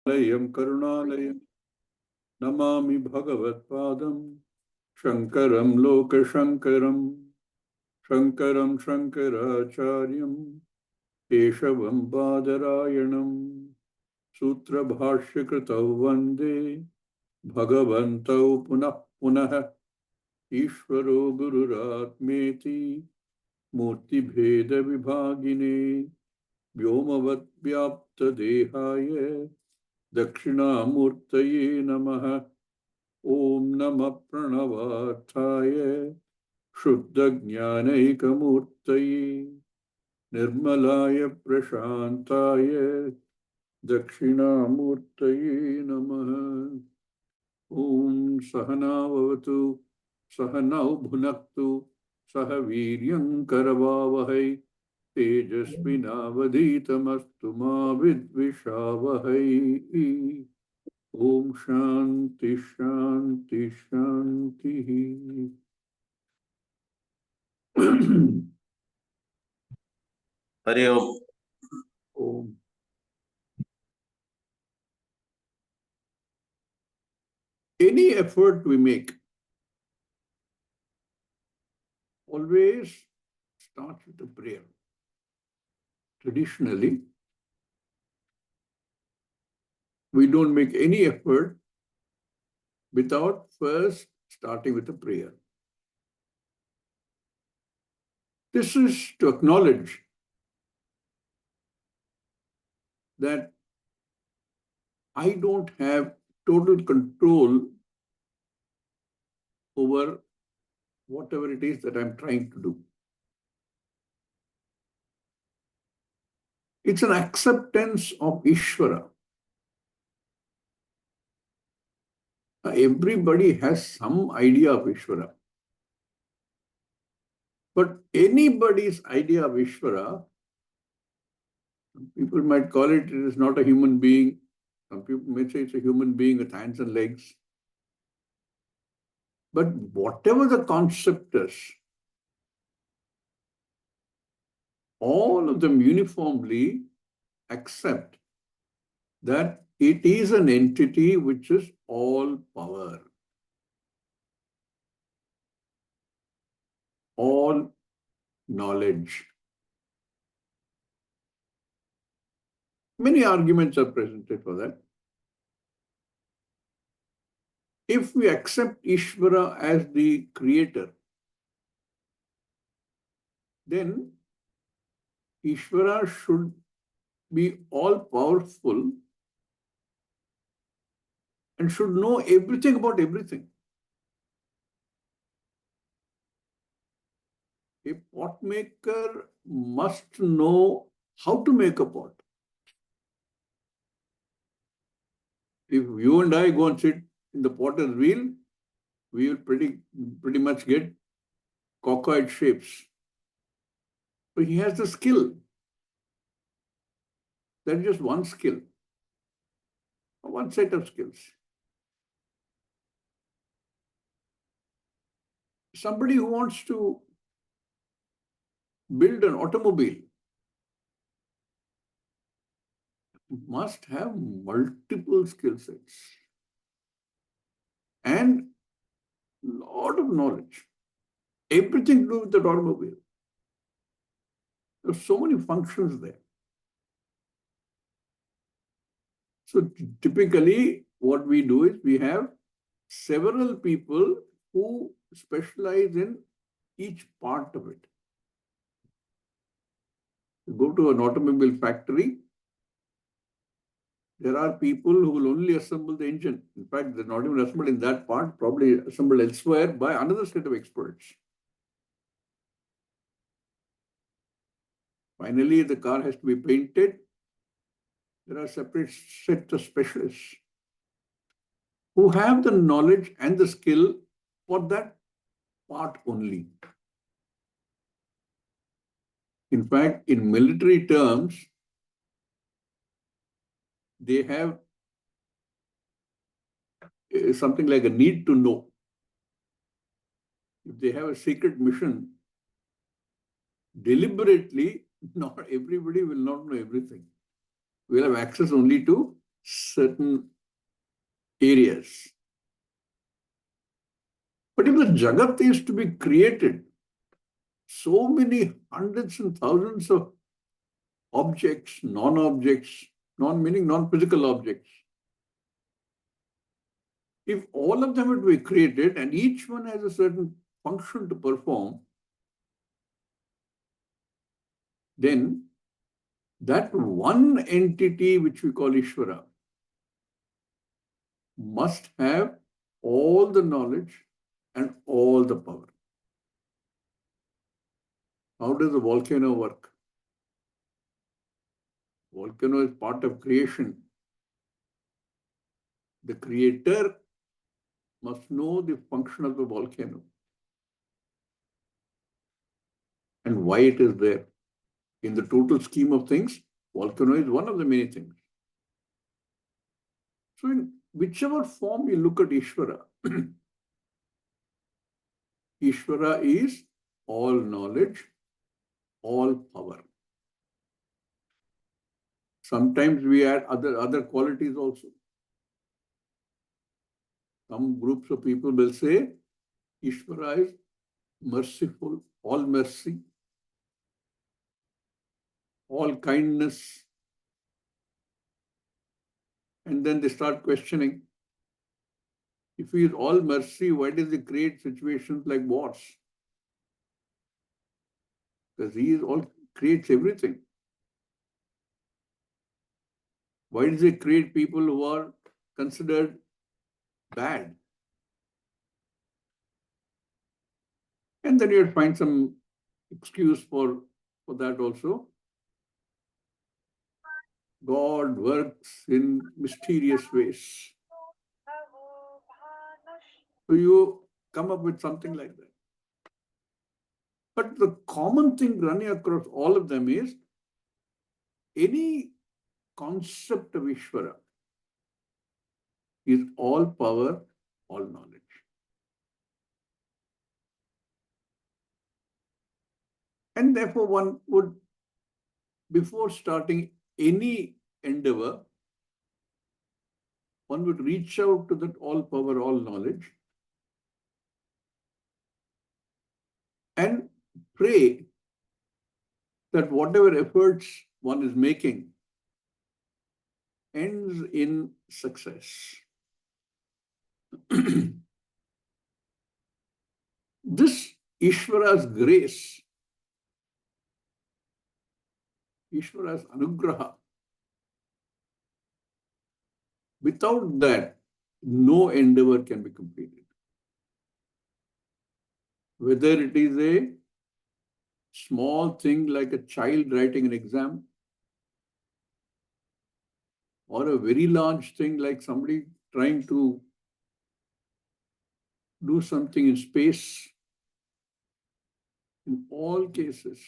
लयं करुणालयं नमामि भगवत्पादं शङ्करं लोकशङ्करं शङ्करं शङ्कराचार्यं केशवं बादरायणं सूत्रभाष्यकृतौ वन्दे भगवन्तौ पुनः पुनः ईश्वरो गुरुरात्मेति मूर्तिभेदविभागिने व्योमवद्व्याप्तदेहाय दक्षिणामूर्तये नमः। ॐ नमः प्रणवार्थाय शुद्धज्ञानैकमूर्तये निर्मलाय प्रशान्ताय दक्षिणामूर्तये नमः। ॐ सहना भवतु सहनौ भुनक्तु सह वीर्यं करवावहै तेजस्विनावधीतमस्तु मा विद्विषावहै। ओम शांति शांति शांति। हरि ओम। ओम। Any effort we make always starts with a prayer. Traditionally, we don't make any effort without first starting with a prayer. This is to acknowledge that I don't have total control over whatever it is that I'm trying to do. It's an acceptance of Ishvara. Everybody has some idea of Ishvara. But anybody's idea of Ishvara, people might call it is not a human being. Some people may say it's a human being with hands and legs. But whatever the concept is, all of them uniformly accept that it is an entity which is all power, all knowledge. Many arguments are presented for that. If we accept Ishvara as the creator, then Ishvara should be all powerful and should know everything about everything. A pot maker must know how to make a pot. If you and I go and sit in the potter's wheel, we will pretty much get cockeyed shapes. So he has the skill. That is just one skill, one set of skills. Somebody who wants to build an automobile must have multiple skill sets and a lot of knowledge. Everything to do with the automobile. There are so many functions there. So typically what we do is we have several people who specialize in each part of it. You go to an automobile factory, there are people who will only assemble the engine. In fact, they're not even assembled in that part, probably assembled elsewhere by another set of experts. Finally, the car has to be painted. There are separate sets of specialists who have the knowledge and the skill for that part only. In fact, in military terms, they have something like a need to know. If they have a secret mission, deliberately, not everybody will not know everything. We'll have access only to certain areas. But if the Jagat is to be created, so many hundreds and thousands of objects, non-objects, non-meaning non-physical objects, if all of them are to be created and each one has a certain function to perform, then that one entity which we call Ishvara must have all the knowledge and all the power. How does a volcano work? Volcano is part of creation. The creator must know the function of the volcano and why it is there. In the total scheme of things, volcano is one of the many things. So in whichever form you look at Ishvara, Ishvara is all knowledge, all power. Sometimes we add other qualities also. Some groups of people will say Ishvara is merciful, all mercy, all kindness. And then they start questioning, if he is all mercy, why does he create situations like wars? Because he is all creates everything. Why does he create people who are considered bad? And then you'll find some excuse for that also. God works in mysterious ways. So you come up with something like that. But the common thing running across all of them is any concept of Ishvara is all power, all knowledge. And therefore one would, before starting any endeavor, one would reach out to that all power, all knowledge and pray that whatever efforts one is making ends in success. This Ishvara's grace, Ishvara's anugraha, without that, no endeavor can be completed. Whether it is a small thing like a child writing an exam, or a very large thing like somebody trying to do something in space, in all cases,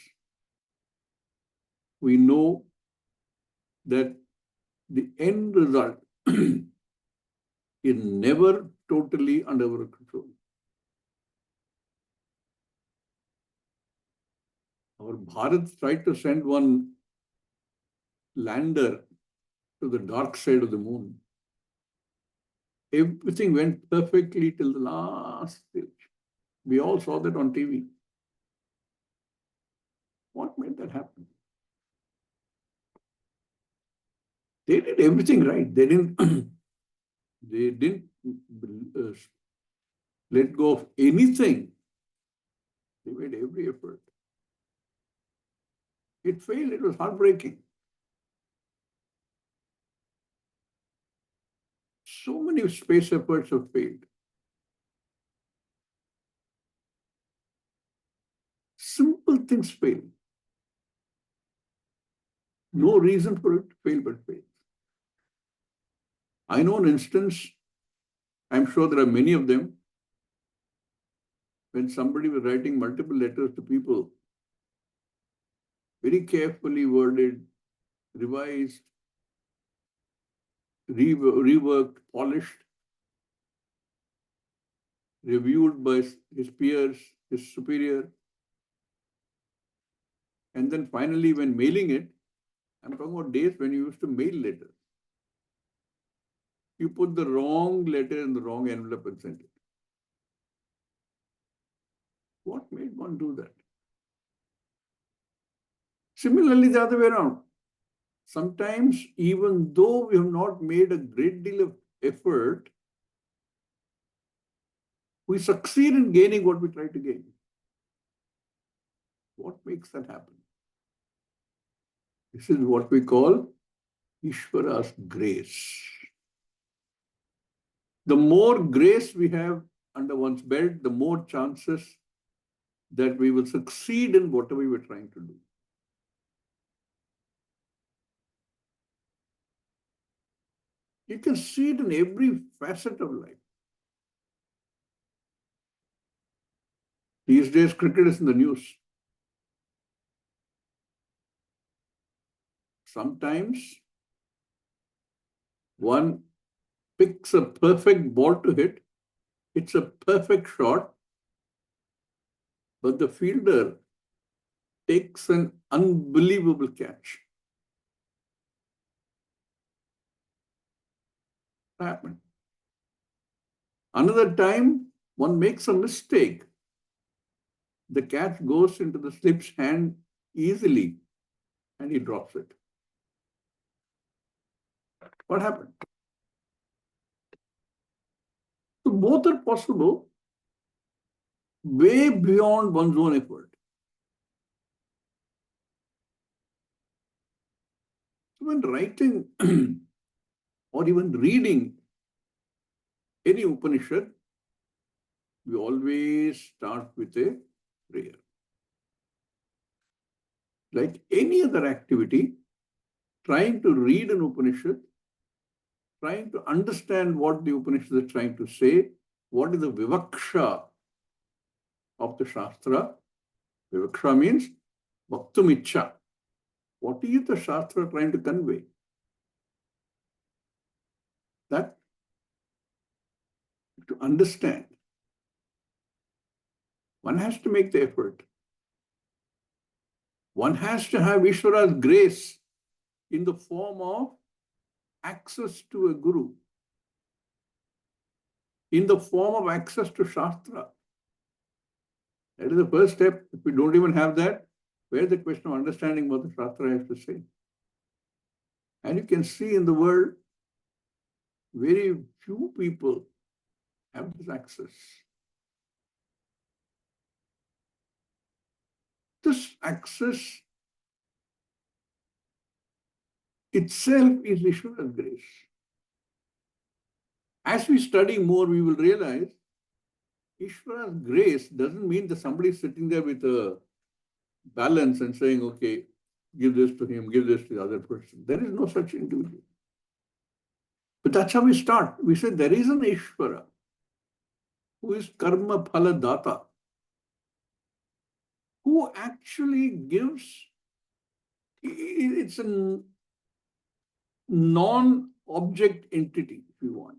we know that the end result is never totally under our control. Our Bharat tried to send one lander to the dark side of the moon. Everything went perfectly till the last stage. We all saw that on TV. What made that happen? They did everything right. They didn't uh, let go of anything. They made every effort. It failed. It was heartbreaking. So many space efforts have failed. Simple things fail. No reason for it to fail, but fail. I know an instance, I'm sure there are many of them, when somebody was writing multiple letters to people, very carefully worded, revised, reworked, polished, reviewed by his peers, his superior. And then finally, when mailing it, I'm talking about days when you used to mail letters. You put the wrong letter in the wrong envelope and sent it. What made one do that? Similarly, the other way around. Sometimes, even though we have not made a great deal of effort, we succeed in gaining what we try to gain. What makes that happen? This is what we call Ishvara's grace. The more grace we have under one's belt, the more chances that we will succeed in whatever we're trying to do. You can see it in every facet of life. These days, cricket is in the news. Sometimes one picks a perfect ball to hit, it's a perfect shot, but the fielder takes an unbelievable catch. What happened? Another time, one makes a mistake. The catch goes into the slip's hand easily and he drops it. What happened? So both are possible way beyond one's own effort. So when writing or even reading any Upanishad, we always start with a prayer. Like any other activity, trying to read an Upanishad, trying to understand what the Upanishad is trying to say, what is the vivaksha of the Shastra. Vivaksha means bhaktum ichcha. What is the Shastra trying to convey? That to understand, one has to make the effort. One has to have Ishvara's grace in the form of access to a guru, in the form of access to Shastra. That is the first step. If we don't even have that, where's the question of understanding what the Shastra has to say? And you can see in the world, very few people have this access. This access itself is Ishvara's grace. As we study more, we will realize Ishvara's grace doesn't mean that somebody is sitting there with a balance and saying, okay, give this to him, give this to the other person. There is no such individual. But that's how we start. We say there is an Ishvara who is karma phala data, who actually gives, it's a non-object entity, if you want.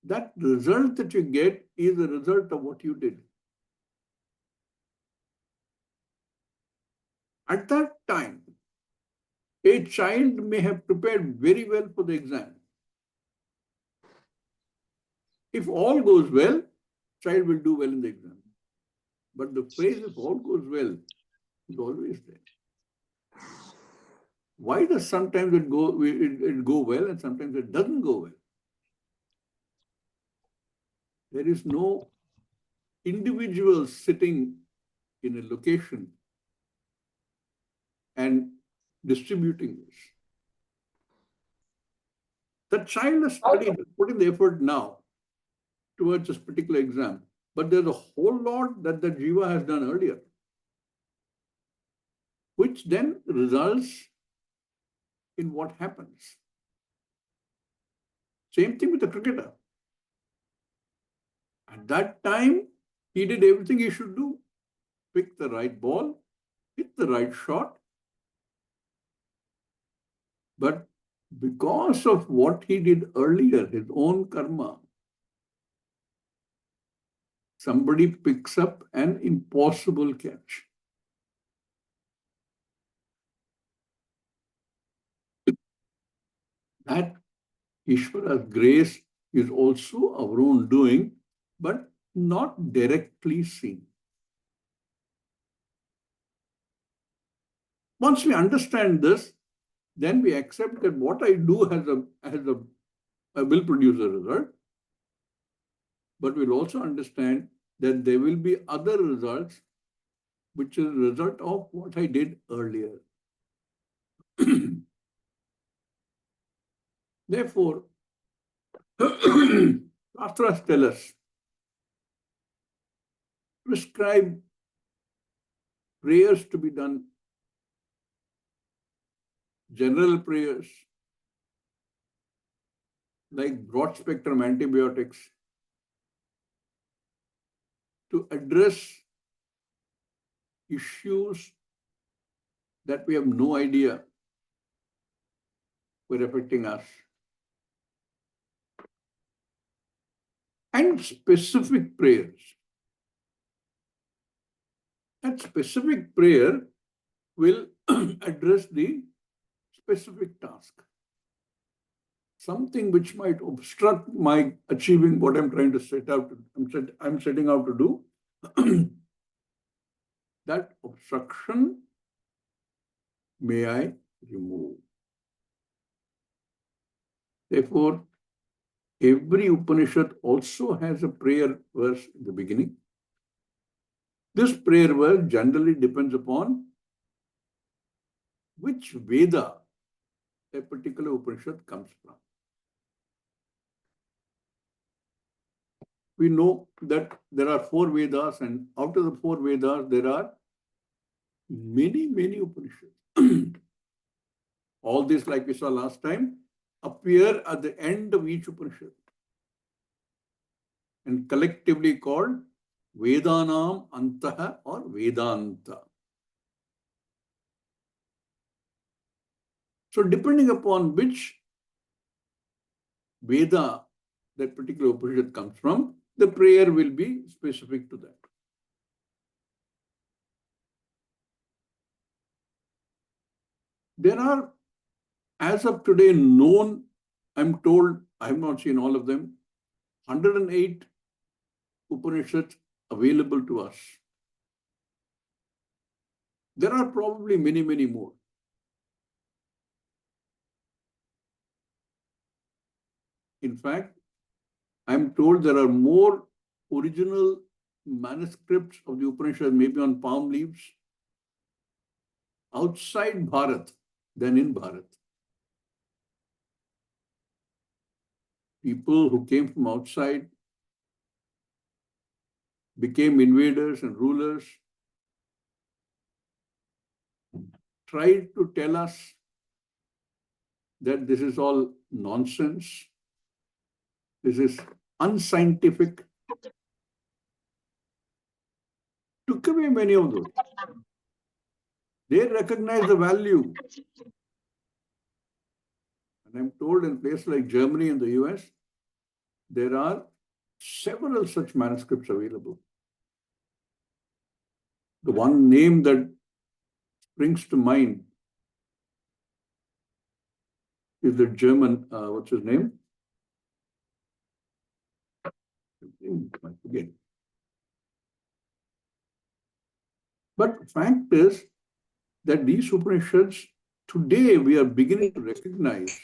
That result that you get is a result of what you did. At that time, a child may have prepared very well for the exam. If all goes well, child will do well in the exam. But the phrase, if all goes well, is always there. Why does sometimes it go well and sometimes it doesn't go well? There is no individual sitting in a location and distributing this. The child has studied, put in the effort now towards this particular exam, but there's a whole lot that the jiva has done earlier, which then results in what happens. Same thing with the cricketer. At that time, he did everything he should do. Pick the right ball, hit the right shot. But because of what he did earlier, his own karma, somebody picks up an impossible catch. That Ishvara's grace is also our own doing, but not directly seen. Once we understand this, then we accept that what I do will produce a result, but we'll also understand that there will be other results, which is a result of what I did earlier. Therefore, Shastras tell us, prescribe prayers to be done, general prayers, like broad spectrum antibiotics, to address issues that we have no idea were affecting us. And specific prayers. That specific prayer will address the specific task. Something which might obstruct my achieving what I'm trying to I'm setting out to do. That obstruction may I remove. Therefore, every Upanishad also has a prayer verse in the beginning. This prayer verse generally depends upon which Veda a particular Upanishad comes from. We know that there are 4 Vedas, and out of the 4 Vedas, there are many, many Upanishads. All this, like we saw last time, appear at the end of each Upanishad and collectively called Vedanam Antaha or Vedanta. So depending upon which Veda that particular Upanishad comes from, the prayer will be specific to that. There are, as of today, known, I'm told, I have not seen all of them, 108 Upanishads available to us. There are probably many, many more. In fact, I'm told there are more original manuscripts of the Upanishad, maybe on palm leaves, outside Bharat than in Bharat. People who came from outside became invaders and rulers, tried to tell us that this is all nonsense, this is unscientific, took away many of those. They recognize the value. And I'm told in places like Germany and the US, there are several such manuscripts available. The one name that springs to mind is the German, what's his name? I forget. But fact is that these Upanishads, today we are beginning to recognize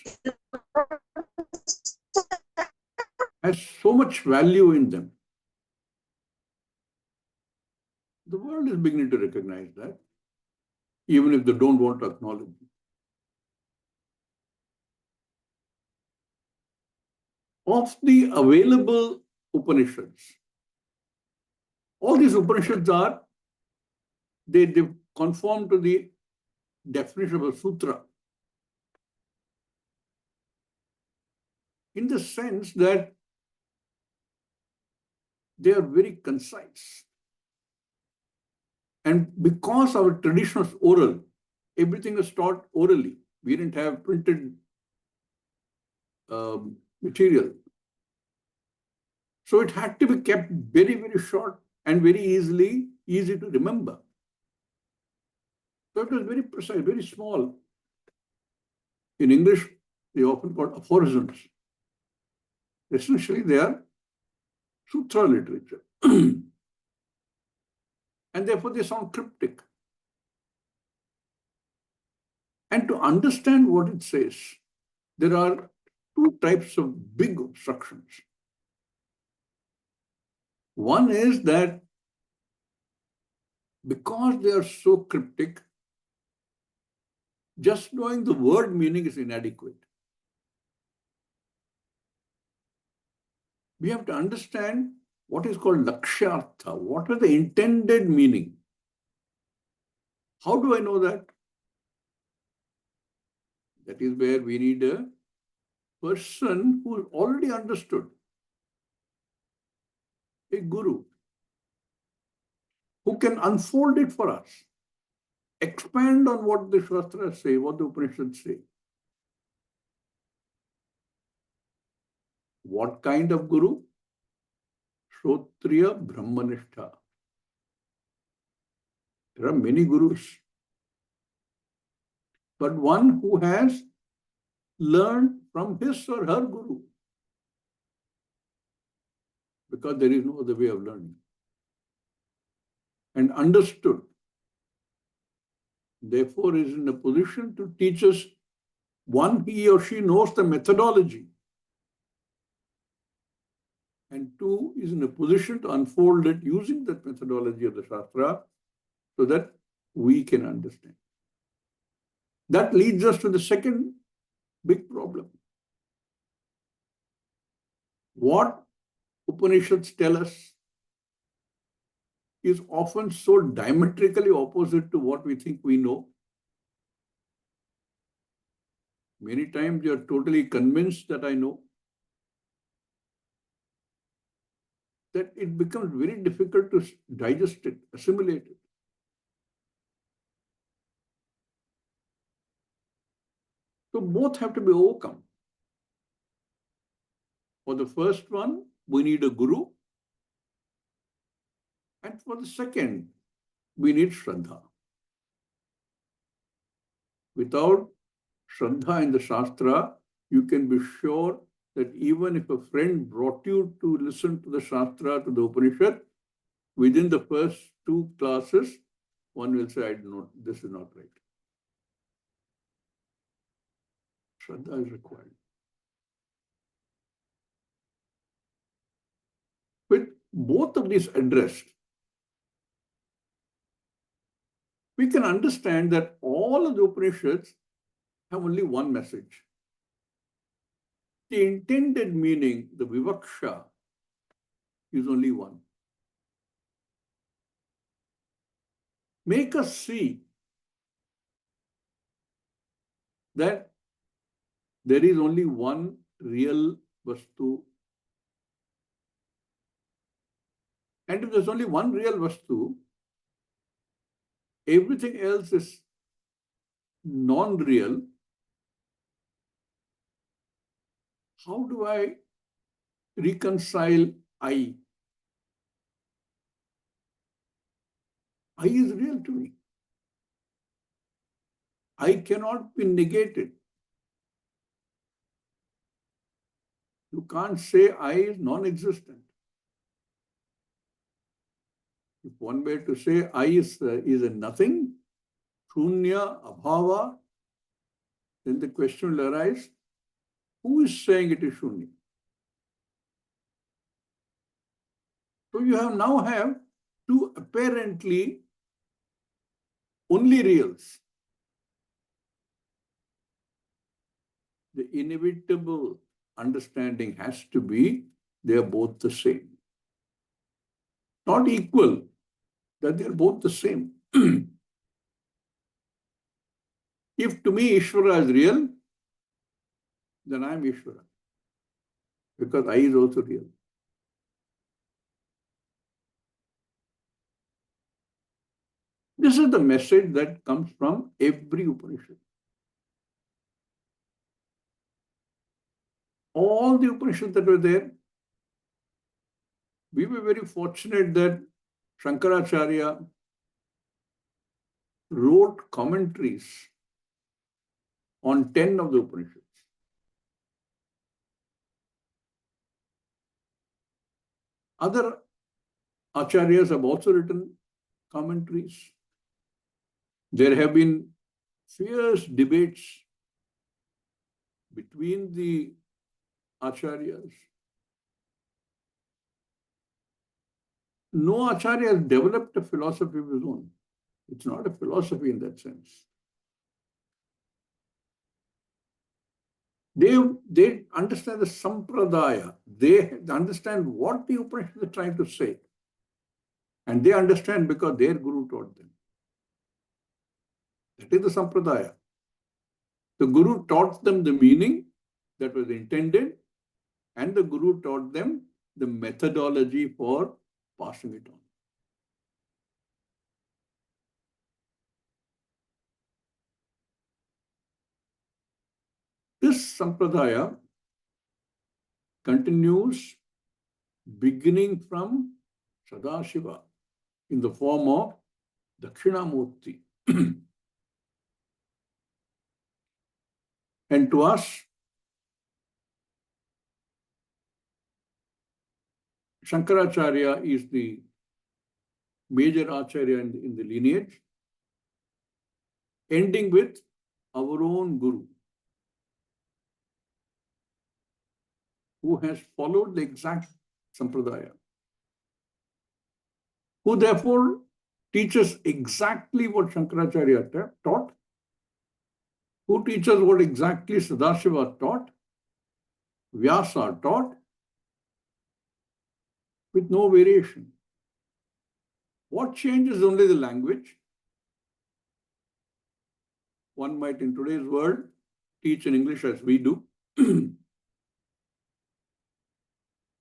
has so much value in them. The world is beginning to recognize that, even if they don't want to acknowledge it. Of the available Upanishads, all these Upanishads are, they conform to the definition of a sutra, in the sense that they are very concise. And because our tradition was oral, everything was taught orally. We didn't have printed material. So it had to be kept very, very short and very easy to remember. So it was very precise, very small. In English, They are often called aphorisms. Essentially, they are sutra literature. And therefore, they sound cryptic. And to understand what it says, there are two types of big obstructions. One is that because they are so cryptic, just knowing the word meaning is inadequate. We have to understand what is called lakshyartha. What is the intended meaning? How do I know that? That is where we need a person who already understood, a guru, who can unfold it for us, expand on what the Shastras say, what the Upanishads say. What kind of guru? Shrotriya Brahmanistha. There are many gurus, but one who has learned from his or her guru, because there is no other way of learning, and understood, therefore is in a position to teach us. One, he or she knows the methodology, and two, is in a position to unfold it using that methodology of the Shastra so that we can understand. That leads us to the second big problem. What Upanishads tell us is often so diametrically opposite to what we think we know. Many times you are totally convinced that I know, that it becomes very difficult to digest it, assimilate it. So both have to be overcome. For the first one, we need a guru. And for the second, we need Shraddha. Without Shraddha in the Shastra, you can be sure that even if a friend brought you to listen to the Shastra, to the Upanishad, within the first two classes, one will say, this is not right. Shraddha is required. With both of these addressed, we can understand that all of the Upanishads have only one message. The intended meaning, the vivaksha, is only one. Make us see that there is only one real vastu. And if there's only one real vastu, everything else is non-real. How do I reconcile I? I is real to me. I cannot be negated. You can't say I is non-existent. If one were to say I is a nothing, shunya, abhava, then the question will arise, who is saying it is shunya? So you now have two apparently only reals. The inevitable understanding has to be they are both the same. Not equal, that they are both the same. If to me Ishvara is real, then I am Ishvara, because I is also real. This is the message that comes from every Upanishad. All the Upanishads that were there, we were very fortunate that Shankaracharya wrote commentaries on 10 of the Upanishads. Other acharyas have also written commentaries. There have been fierce debates between the acharyas. No acharya has developed a philosophy of his own. It's not a philosophy in that sense. They understand the sampradaya. They understand what the Upanishad is trying to say. And they understand because their guru taught them. That is the sampradaya. The guru taught them the meaning that was intended, and the guru taught them the methodology for passing it on. This sampradaya continues beginning from Sadashiva in the form of Dakshinamurti. And to us, Shankaracharya is the major acharya in the lineage, ending with our own guru, who has followed the exact sampradaya, who therefore teaches exactly what Shankaracharya taught, who teaches what exactly Sadashiva taught, Vyasa taught, with no variation. What changes only the language. One might, in today's world, teach in English as we do.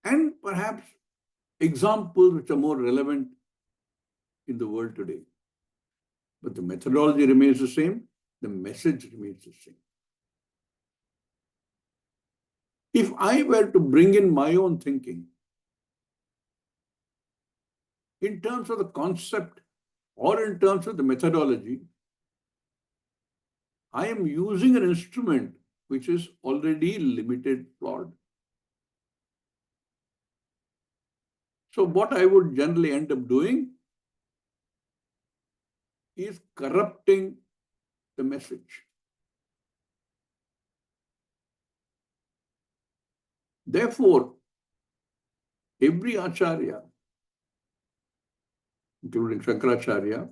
And perhaps examples which are more relevant in the world today. But the methodology remains the same, the message remains the same. If I were to bring in my own thinking in terms of the concept or in terms of the methodology, I am using an instrument which is already limited, flawed. So what I would generally end up doing is corrupting the message. Therefore, every acharya, including Shankaracharya,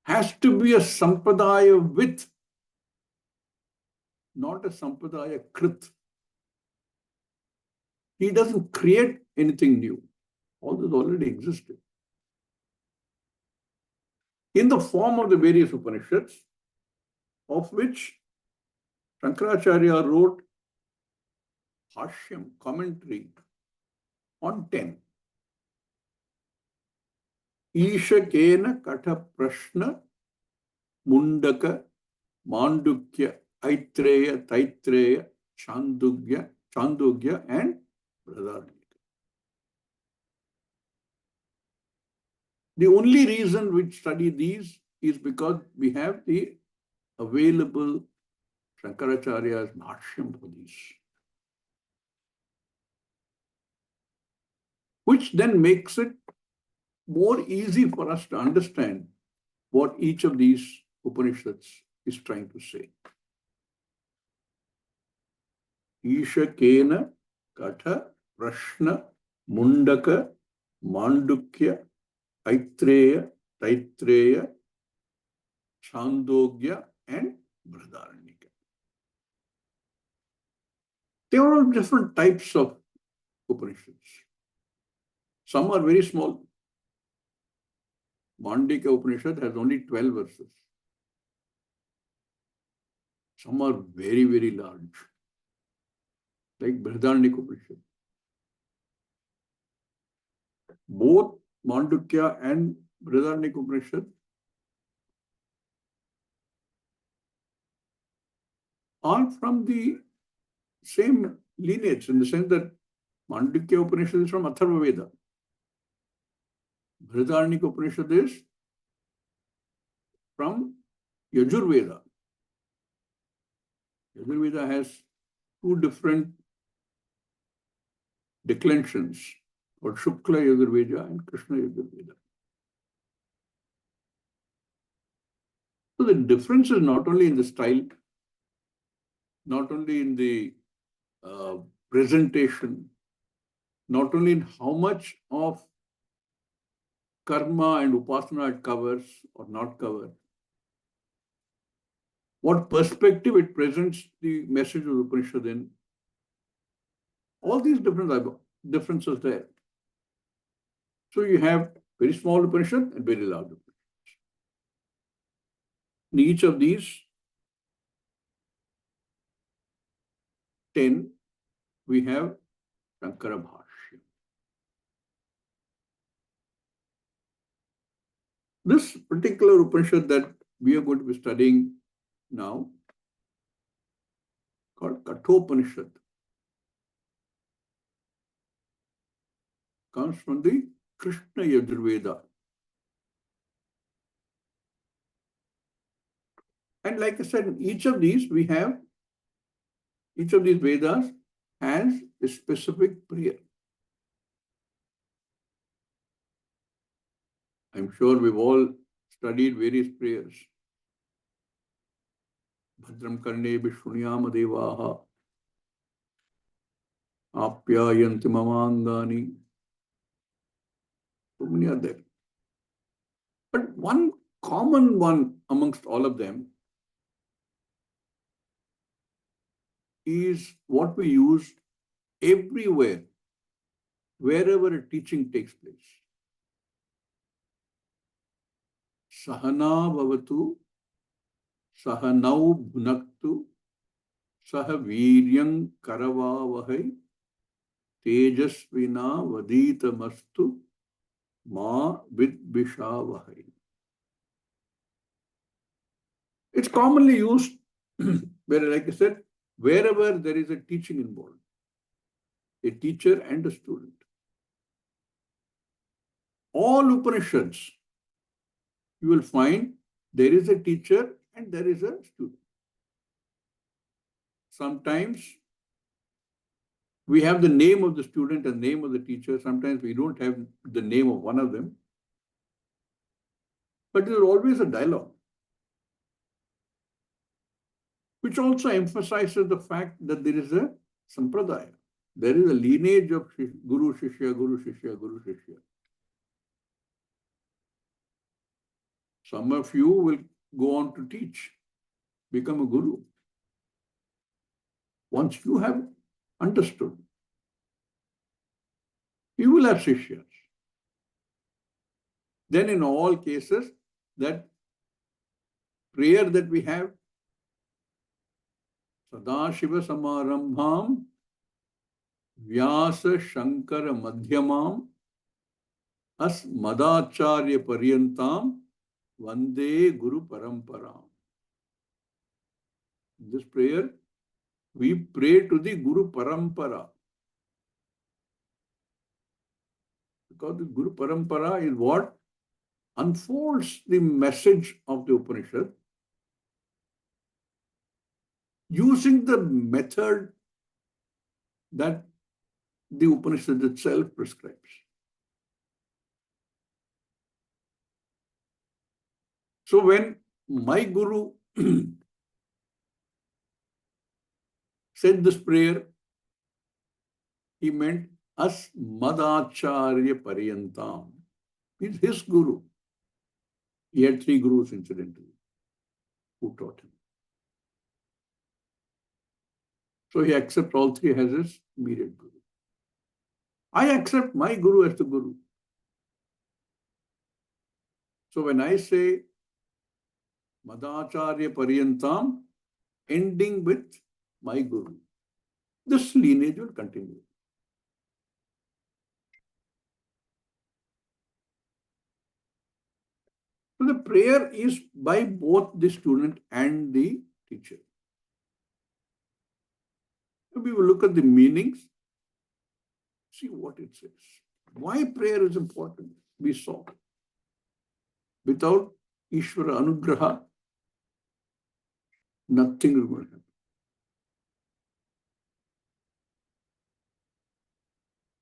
has to be a sampradaya with, not a sampradaya krit. He doesn't create anything new. All this already existed. In the form of the various Upanishads, of which Shankaracharya wrote Bashyam, commentary on 10. Ishakena Katha Prashna Mundaka Mandukya Aitreya Taitreya Chandogya and Bradarnika. The only reason we study these is because we have the available Shankaracharya's Bhashyam for these, which then makes it more easy for us to understand what each of these Upanishads is trying to say. Ishakena Katha Prashna Mundaka Mandukya Aitreya Taitreya Chandogya and Bradarnika. They are all different types of Upanishads. Some are very small. Mandika Upanishad has only 12 verses. Some are very, very large, like Brihadaranyaka Upanishad. Both Mandukya and Brihadaranyaka Upanishad are from the same lineage, in the sense that Mandukya Upanishad is from Atharva Veda. Brihadaranyaka Upanishad is from Yajurveda. Yajurveda has two different declensions. called Shukla Yajurveda and Krishna Yajurveda. So the difference is not only in the style, not only in the uh, presentation, not only in how much of karma and upasana it covers or not cover, what perspective it presents the message of the Upanishad in. All these differences there. So you have very small Upanishad and very large Upanishad. In each of these 10, we have Shankara Bhashya. This particular Upanishad that we are going to be studying now, called Kathopanishad, comes from the Krishna Yajurveda. And like I said, in each of these Vedas has a specific prayer. I'm sure we've all studied various prayers. Bhadram karne vishnunyama devaha apyayanti mamangani. So many are there. But one common one amongst all of them is what we use everywhere, wherever a teaching takes place. Sahana bhavatu, sahanau bhunaktu, saha viryam karavavahai, tejasvina vaditamastu, ma vidvishavahai. It's commonly used, where, like I said, wherever there is a teaching involved, a teacher and a student. All Upanishads, you will find there is a teacher and there is a student. Sometimes we have the name of the student and name of the teacher. Sometimes we don't have the name of one of them. But there is always a dialogue, which also emphasizes the fact that there is a sampradaya. There is a lineage of Guru Shishya, Guru Shishya, Guru Shishya. Some of you will go on to teach, become a guru. Once you have understood, you will have Shishyas. Then in all cases, that prayer that we have, Sadashiva Samarambham, Vyasa Shankara Madhyamam, As Madacharya Paryantam, Vande Guru Paramparam. This prayer, we pray to the Guru Parampara. Because the Guru Parampara is what unfolds the message of the Upanishad using the method that the Upanishad itself prescribes. So when my Guru said this prayer, he meant As Madacharya Paryantam. He's his Guru. He had 3 Gurus incidentally who taught him. So he accepts all 3 as his immediate Guru. I accept my Guru as the Guru. So when I say Madacharya Paryantam, ending with my Guru, this lineage will continue. So the prayer is by both the student and the teacher. We will look at the meanings, see what it says. Why prayer is important, we saw. Without Ishvara Anugraha, nothing is going to happen.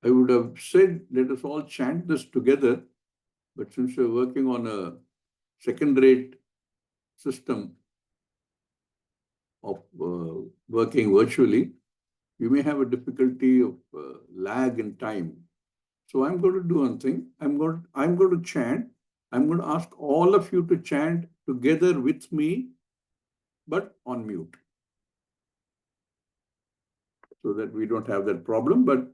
I would have said, let us all chant this together. But since we're working on a second-rate system of working virtually, you may have a difficulty of lag in time. So I'm going to do one thing. I'm going to chant. I'm going to ask all of you to chant together with me, but on mute, so that we don't have that problem. But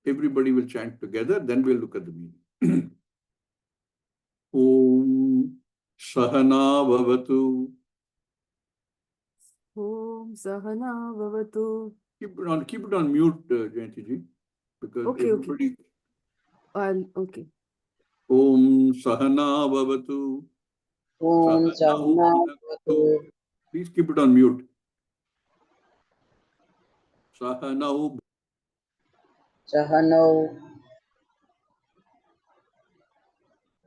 everybody will chant together. Then we'll look at the meaning. Om Sahana Bhavatu. Om Sahana Bhavatu. Keep it on mute, Jayanti ji, because Okay, everybody. Okay. Om Sahana Bhavatu. Om Sahana Bhavatu. Please keep it on mute. Sahanau. Sahanau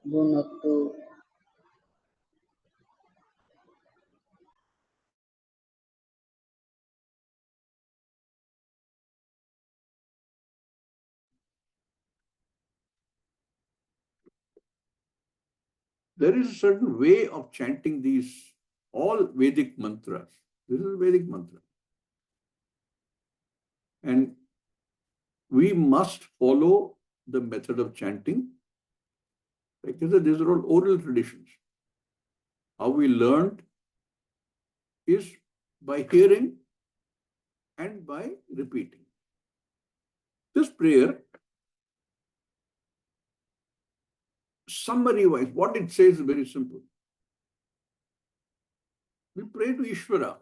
Bhunaktu. There is a certain way of chanting these all Vedic mantras. This is a Vedic mantra. And we must follow the method of chanting. Like I said, these are all oral traditions. How we learned is by hearing and by repeating. This prayer, summary-wise, what it says is very simple. We pray to Ishvara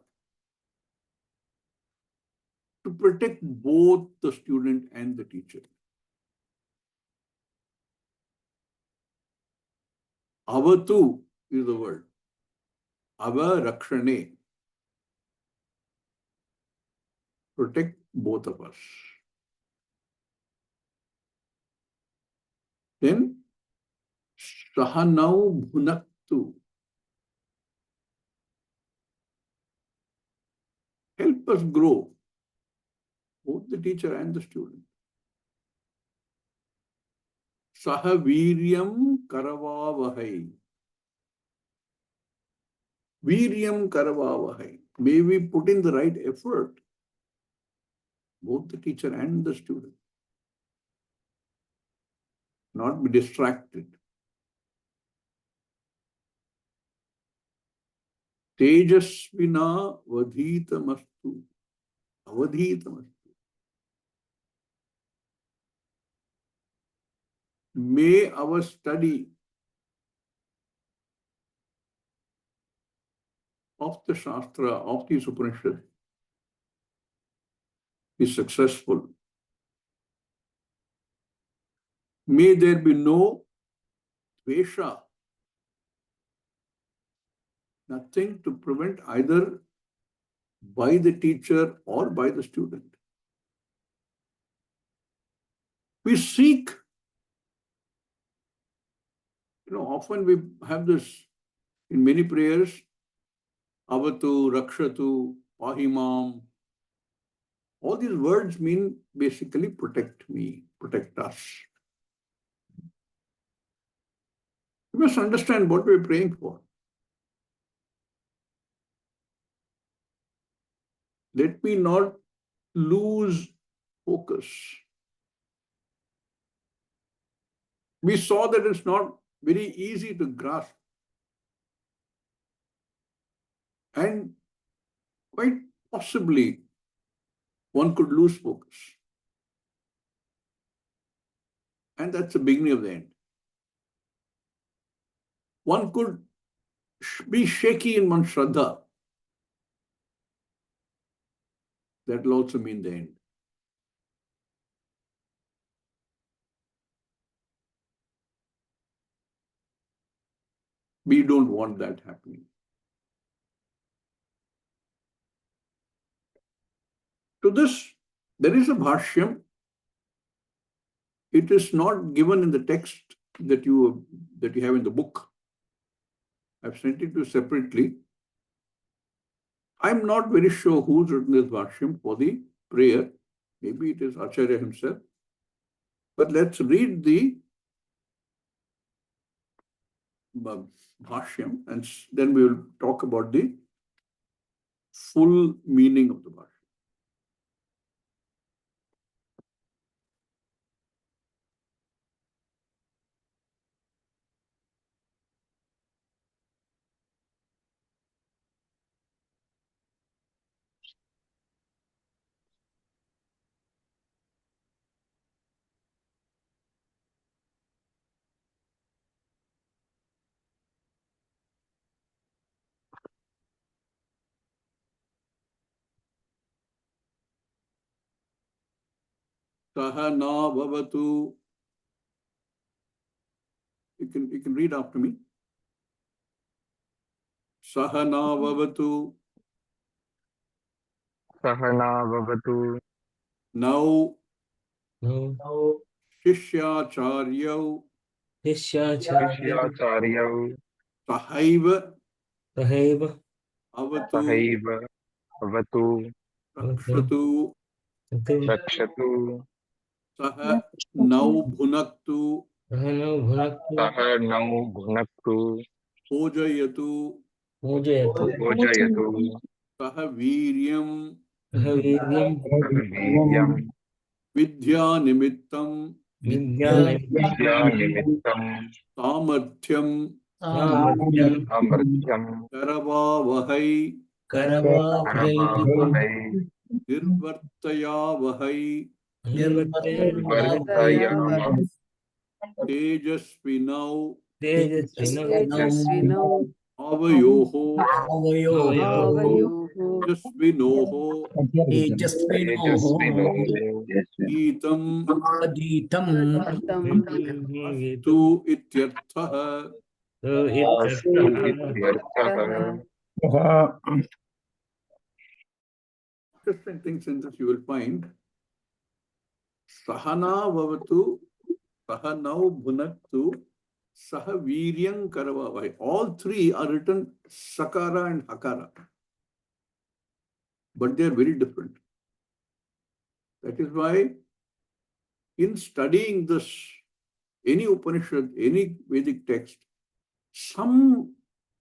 to protect both the student and the teacher. Avatu is the word. Ava Rakshane. Protect both of us. Then Sahanau Bhunaktu. Help us grow, both the teacher and the student. Sahaviryam Karavavahai. Viryam Karavavahai. May we put in the right effort, both the teacher and the student. Not be distracted. Tejasvina Vadhitamastu. Avadhitamastu. May our study of the Shastra, of these Upanishads, be successful. May there be no Vesha, nothing to prevent either by the teacher or by the student. We seek, often we have this in many prayers, Avatu, Rakshatu, Pahimam. All these words mean basically protect me, protect us. We must understand what we're praying for. Let me not lose focus. We saw that it's not very easy to grasp. And quite possibly, one could lose focus. And that's the beginning of the end. One could be shaky in one's Shraddha. That will also mean the end. We don't want that happening. To this, there is a Bashyam. It is not given in the text that you have in the book. I've sent it to you separately. I'm not very sure who's written this Bashyam for the prayer. Maybe it is Acharya himself. But let's read the Bashyam, and then we will talk about the full meaning of the Bashyam. Sahana Bhavatu. You can read after me. Sahana Bhavatu. Sahana Vavatu. Now No. Shishyacharyav Tishyacharya. Shyacharyav. Sahaiva Sahaiva. Avatu Sahaiva. Avatu. Rakshatu Rakshatu. Saha Nau Bhunaktu Sahana Bhunaktu. Saha Nau Bhunaktu. Pojayatu Mojayatu. Bhojayatu. Saha Viryam Sahaviryam. Saha Viryam. Vidya Nimittam Vidyanayam. Vidya Nimittam. Samarthyam Samartyam. Samarthyam. Karavavahai Karavavai. Karavavahai. Nirvartayavahai Nirvartayavahai. Tejasvinau Tejasvinam. Avayoho Avayoho. Jasvinoho Tejasvinoho. Geetam Pratam Astu Ityarthaha. So Astu ityarthaha. ityarthaha. Interesting things in this you will find. Sahana Bhavatu, Sahanau Bhunaktu, Saha Viryam Karavavai. All three are written Sakara and Hakara. But they are very different. That is why in studying this, any Upanishad, any Vedic text, some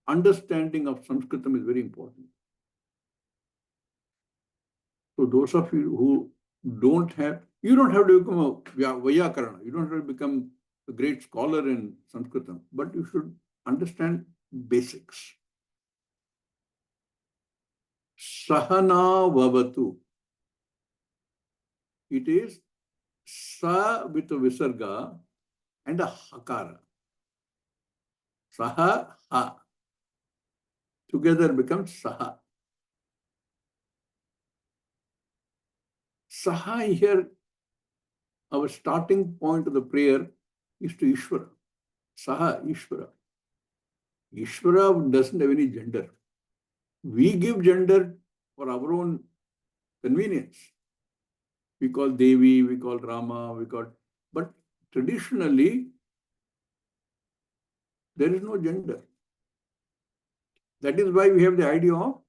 understanding of Sanskritam is very important. So those of you who don't have, you don't have to become a Vyakarana, you don't have to become a great scholar in Sanskritam, but you should understand basics. Sahana Vavatu. It is Sa with a Visarga and a Hakara. Saha, Ha. Together becomes Saha. Saha here, our starting point of the prayer is to Ishvara. Saha, Ishvara. Ishvara doesn't have any gender. We give gender for our own convenience. We call Devi, we call Rama, but traditionally, there is no gender. That is why we have the idea of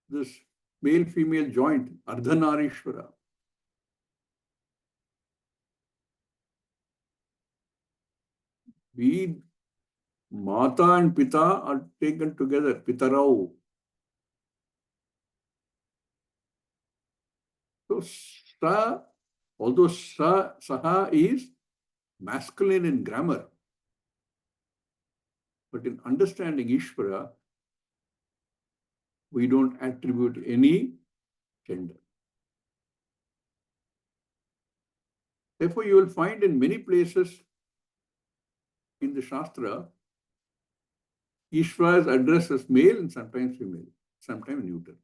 this male-female joint, Ardhanarishvara. We, Mata and Pita are taken together, Pitarau. So, although Saha is masculine in grammar, but in understanding Ishvara, we don't attribute any gender. Therefore, you will find in many places in the Shastra, Ishvara is addressed as male and sometimes female, sometimes neuter.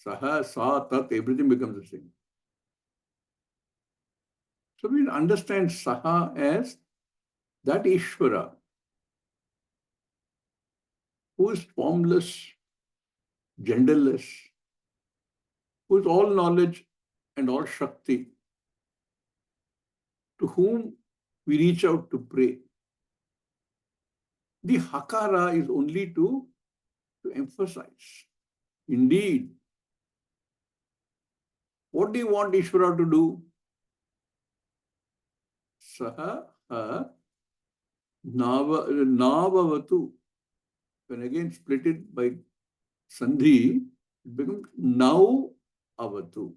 Saha, Sa, Tat, everything becomes the same. So we understand Saha as that Ishvara who is formless, genderless, who is all knowledge and all Shakti, to whom we reach out to pray. The Hakara is only to emphasize. Indeed, What do you want Ishvara to do? Saha navavatu. When again split it by sandhi, it becomes now avatu.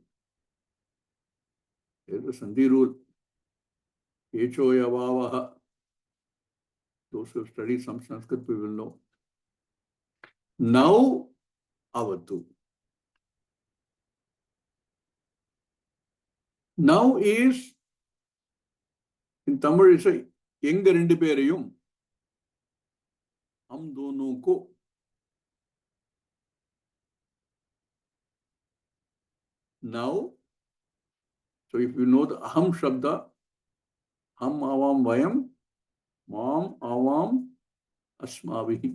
There is a sandhi rule. Echo yavavaha. Those who have studied some Sanskrit, we will know. Now avatu. Now is, in Tamil, it's a எங்க ரெண்டு பேரையும் हम दोनों को. Now, so if you know the aham shabda, ham avam vayam, mam avam asmavihi.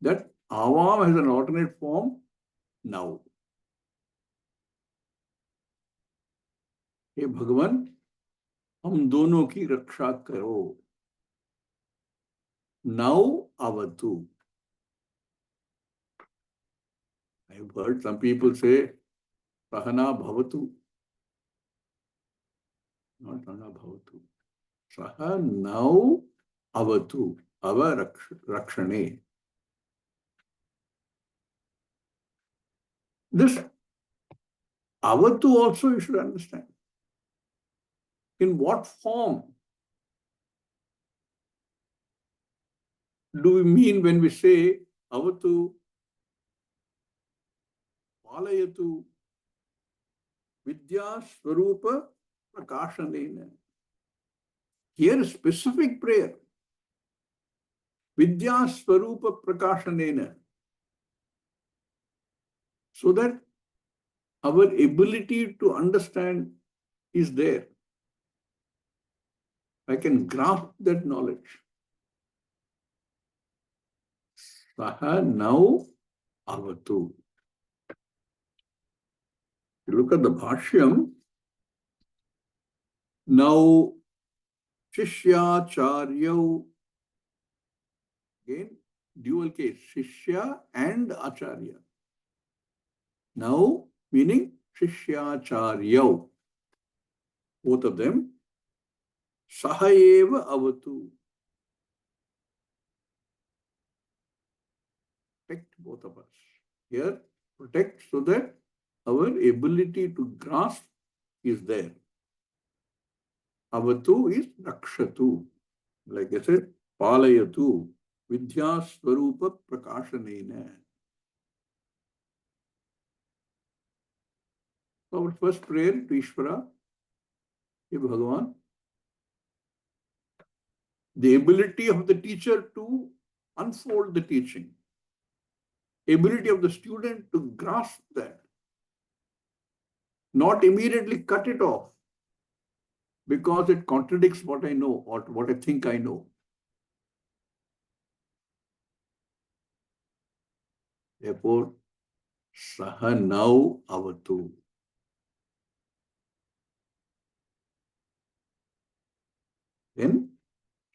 That avam has an alternate form now. हे भगवान, हम दोनों की रक्षा करो. Now avatu. I've heard some people say Sahana bhavatu. Not Sahana bhavatu. Saha now avatu. Ava rakshane. This avatu also you should understand. In what form do we mean when we say avatu, palayatu, vidya swarupa prakashanena? Here specific prayer. Vidya swarupa prakashanena. So that our ability to understand is there. I can grasp that knowledge. Saha now avatu. You look at the Bashyam. Now Shishya Charya. Again, dual case. Shishya and Acharya. Now, meaning Shishya Charya. Both of them. Sahaeva avatu. Protect both of us. Here, protect so that our ability to grasp is there. Avatu is rakshatu. Like I said, palayatu. Vidya swarupa prakashanena. Our first prayer to Ishvara, Hey Bhagavan, the ability of the teacher to unfold the teaching, ability of the student to grasp that, not immediately cut it off because it contradicts what I know or what I think I know. Therefore, Saha now avatu. Then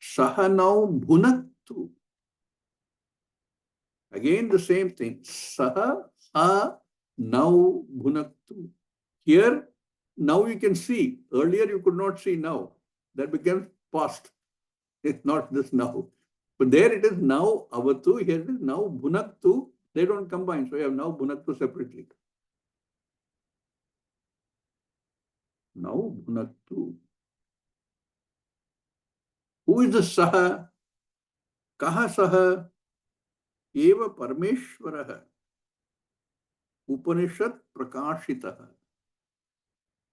Saha now bhunaktu. Again the same thing. Saha ha now bhunaktu. Here, now you can see. Earlier you could not see now. That becomes past. It's not this now. But there it is now avatu. Here it is now bhunaktu. They don't combine. So you have now bhunaktu separately. Now bhunaktu. Who is the Saha? Kaha Saha? Eva Parameshwaraha. Upanishad Prakashitaha.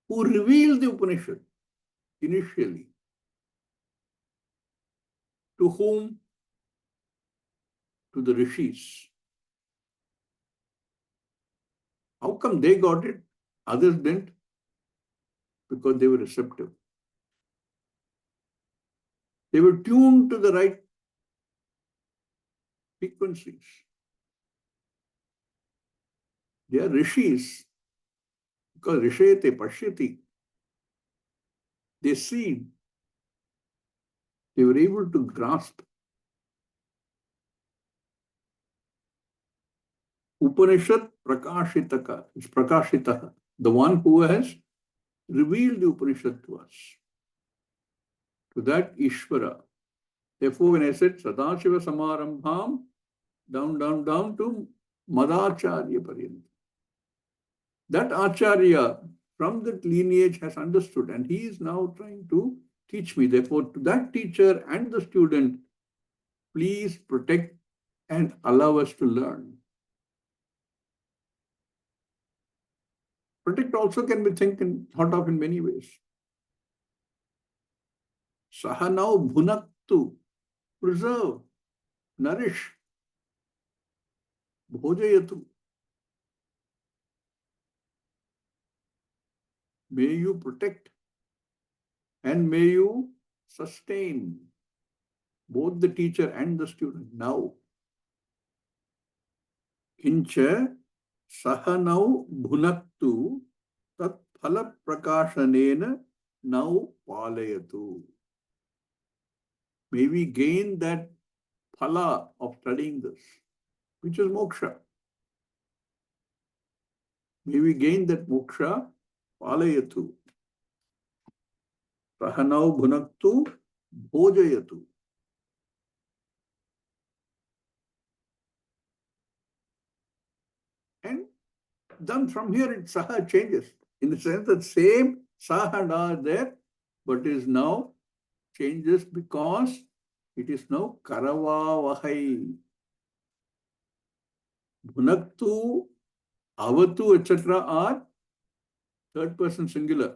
Who revealed the Upanishad initially? To whom? To the Rishis. How come they got it? Others didn't? Because they were receptive. They were tuned to the right frequencies. They are rishis. Because rishayate pashyati. They see. They were able to grasp. Upanishad prakashitaka. It's prakashitaha. the one who has revealed the Upanishad to us, to that Ishvara. Therefore, when I said Sadashiva Samarambham, down to Madacharya Paryanta, that Acharya from that lineage has understood, and he is now trying to teach me. Therefore, to that teacher and the student, please protect and allow us to learn. Protect also can be thought of in many ways. Sahanau bhunaktu, preserve, nourish, bhojayatu. May you protect and may you sustain both the teacher and the student now. Kincha sahanau bhunaktu tat phala prakashanena now palayatu. May we gain that phala of studying this, which is moksha. May we gain that moksha, palayatu. Sahanau bhunaktu bhojayatu. And then from here, saha changes. In the sense that same saha and are there, but is now changes because it is now karava vahai. Bhunaktu, avatu, etc. are third person singular.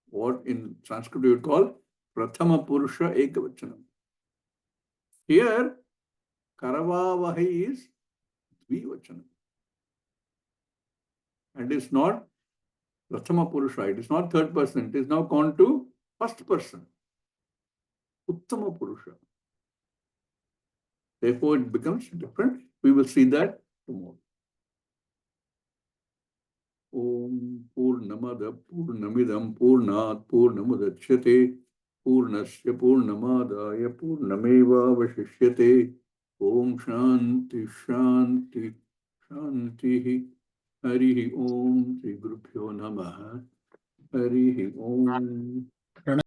What in Sanskrit we would call prathama purusha ekavachanam. Here, karava vahai is dvivachanam. And it's not prathama purusha, it is not third person, it is now gone to first person. Uttama purusha. Therefore, it becomes different. We will see that tomorrow. Om Purnamada Purnamidam Purnat Purnamudachyate Purnasya Purnamadaya Purnameva Vashishyate. Om Shanti Shanti Shanti. Harihi Om Sri Gurubhyo Namaha. Harihi Om.